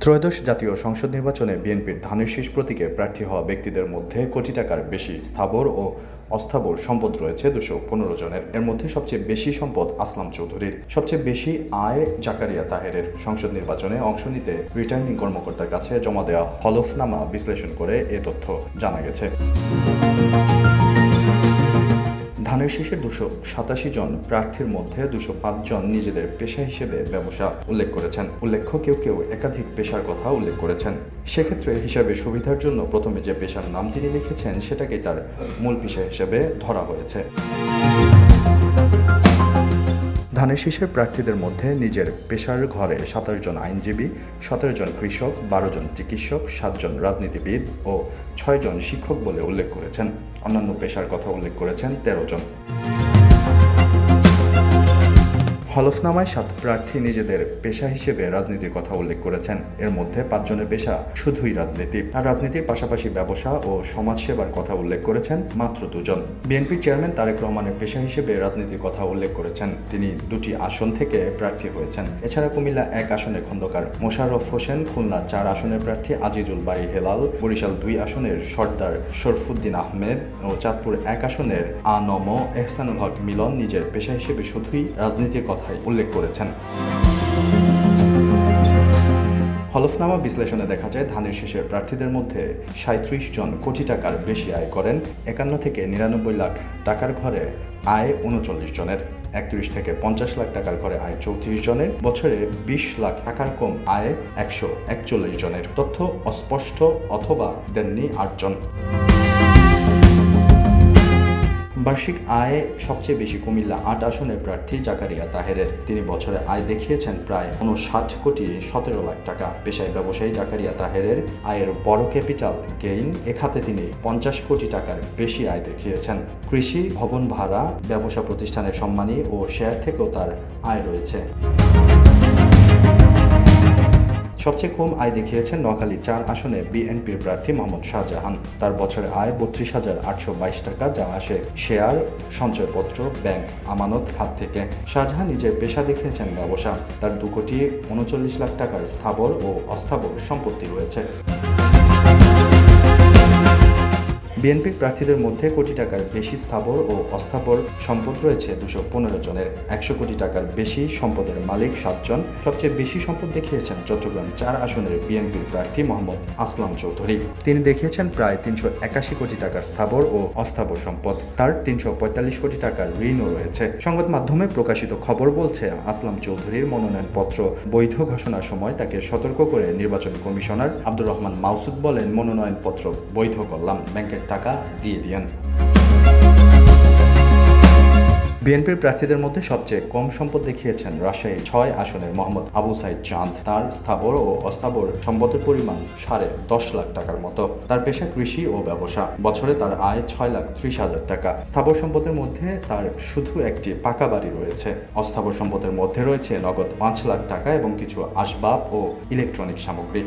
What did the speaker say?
ত্রয়োদশ জাতীয় সংসদ নির্বাচনে বিএনপির ধানের শীষ প্রতীকে প্রার্থী হওয়া ব্যক্তিদের মধ্যে কোটি টাকার বেশি স্থাবর ও অস্থাবর সম্পদ রয়েছে 215 জনের। এর মধ্যে সবচেয়ে বেশি সম্পদ আসলাম চৌধুরীর, সবচেয়ে বেশি আয় জাকারিয়া তাহেরের। সংসদ নির্বাচনে অংশ নিতে রিটার্নিং কর্মকর্তার কাছে জমা দেওয়া হলফনামা বিশ্লেষণ করে এ তথ্য জানা গেছে। ধানের শীষের 287 জন প্রার্থীর মধ্যে 205 জন নিজেদের পেশা হিসেবে ব্যবসা উল্লেখ করেছেন। উল্লেখ্য কেউ কেউ একাধিক পেশার কথা উল্লেখ করেছেন। সেক্ষেত্রে হিসাবে সুবিধার জন্য প্রথমে যে পেশার নাম তিনি লিখেছেন সেটাকেই তার মূল পেশা হিসেবে ধরা হয়েছে। ধানের শীষের প্রার্থীদের মধ্যে নিজের পেশার ঘরে 27 জন আইনজীবী, 17 জন কৃষক, 12 জন চিকিৎসক, 7 জন রাজনীতিবিদ ও 6 জন শিক্ষক বলে উল্লেখ করেছেন। অন্যান্য পেশার কথা উল্লেখ করেছেন 13 জন। হলফনামায় 7 প্রার্থী নিজেদের পেশা হিসেবে রাজনীতির কথা উল্লেখ করেছেন। এর মধ্যে 5 জনের পেশা শুধুই রাজনীতি, আর রাজনীতির পাশাপাশি ব্যবসা ও সমাজসেবার কথা উল্লেখ করেছেন মাত্র 2 জন। বিএনপির চেয়ারম্যান তারেক রহমানের পেশা হিসেবে রাজনীতির কথা উল্লেখ করেছেন। তিনি 2টি আসন থেকে প্রার্থী হয়েছেন। এছাড়া কুমিল্লা 1 আসনের খন্দকার মোশাররফ হোসেন, খুলনা 4 আসনের প্রার্থী আজিজুল বারী হেলাল, বরিশাল 2 আসনের সর্দার শরফুদ্দিন আহমেদ ও চাঁদপুর 1 আসনের আনম এহসানুল হক মিলন নিজের পেশা হিসেবে শুধুই রাজনীতির কথা উল্লেখ করেছেন। হলফনামা বিশ্লেষণে দেখা যায় ধানের শীষের প্রার্থীদের মধ্যে 37 জন কোটি টাকার বেশি আয় করেন। 51 থেকে 99 লাখ টাকার ঘরে আয় 39 জনের, 31 থেকে 50 লাখ টাকার ঘরে আয় 34 জনের, বছরে 20 লাখ টাকার কম আয় 141 জনের। তথ্য অস্পষ্ট অথবা দেননি 8 জন। বার্ষিক আয় সবচেয়ে বেশি কুমিল্লা 8 আসনের প্রার্থী জাকারিয়া তাহেরের। তিনি বছরে আয় দেখিয়েছেন প্রায় 59 কোটি 17 লাখ টাকা। পেশায় ব্যবসায়ী জাকারিয়া তাহেরের আয়ের বড় ক্যাপিটাল গেইন। এ খাতে তিনি 50 কোটি টাকার বেশি আয় দেখিয়েছেন। কৃষি, ভবন ভাড়া, ব্যবসা প্রতিষ্ঠানের সম্মানী ও শেয়ার থেকেও তার আয় রয়েছে। সবচেয়ে কম আয় দেখিয়েছেন নোয়াখালী 4 আসনে বিএনপির প্রার্থী মোহাম্মদ শাহজাহান। তার বছরে আয় 32,822 টাকা, যা আসে শেয়ার, সঞ্চয়পত্র, ব্যাংক, আমানত খাত থেকে। শাহজাহান নিজের পেশা দেখিয়েছেন ব্যবসা। তার 2 কোটি 39 লাখ টাকার স্থাবর ও অস্থাবর সম্পত্তি রয়েছে। বিএনপির প্রার্থীদের মধ্যে কোটি টাকার বেশি স্থাবর ও অস্থাবর সম্পদ রয়েছে 215 জনের। 100 কোটি টাকার বেশি সম্পদের মালিক 7 জন। সবচেয়ে বেশি সম্পদ দেখিয়েছেন চট্টগ্রাম 4 আসনের বিএনপির প্রার্থী মোহাম্মদ আসলাম চৌধুরী। তিনি দেখিয়েছেন প্রায় 381 কোটি টাকার স্থাবর ও অস্থাবর সম্পদ। তার 345 কোটি টাকার ঋণও রয়েছে। সংবাদ মাধ্যমে প্রকাশিত খবর বলছে, আসলাম চৌধুরীর মনোনয়নপত্র বৈধ ঘোষণার সময় তাকে সতর্ক করে নির্বাচন কমিশনার আব্দুর রহমান মাউসুদ বলেন, মনোনয়নপত্র বৈধ করলাম, ব্যাংকের টাকা দিয়ে দিয়েন। বিএনপির প্রার্থীদের মধ্যে সবচেয়ে কম সম্পদ দেখিয়েছেন রাজশাহী 6 আসনের মোহাম্মদ আবু সাইদ চাঁদ। তার স্থাবর ও অস্থাবর সম্পদের পরিমাণ 10.5 লাখ টাকার মতো। তার পেশা কৃষি ও ব্যবসা। বছরে তার আয় 6,30,000 টাকা। স্থাবর সম্পদের মধ্যে তার শুধু একটি পাকা বাড়ি রয়েছে। অস্থাবর সম্পদের মধ্যে রয়েছে নগদ 5 লাখ টাকা এবং কিছু আসবাব ও ইলেকট্রনিক সামগ্রী।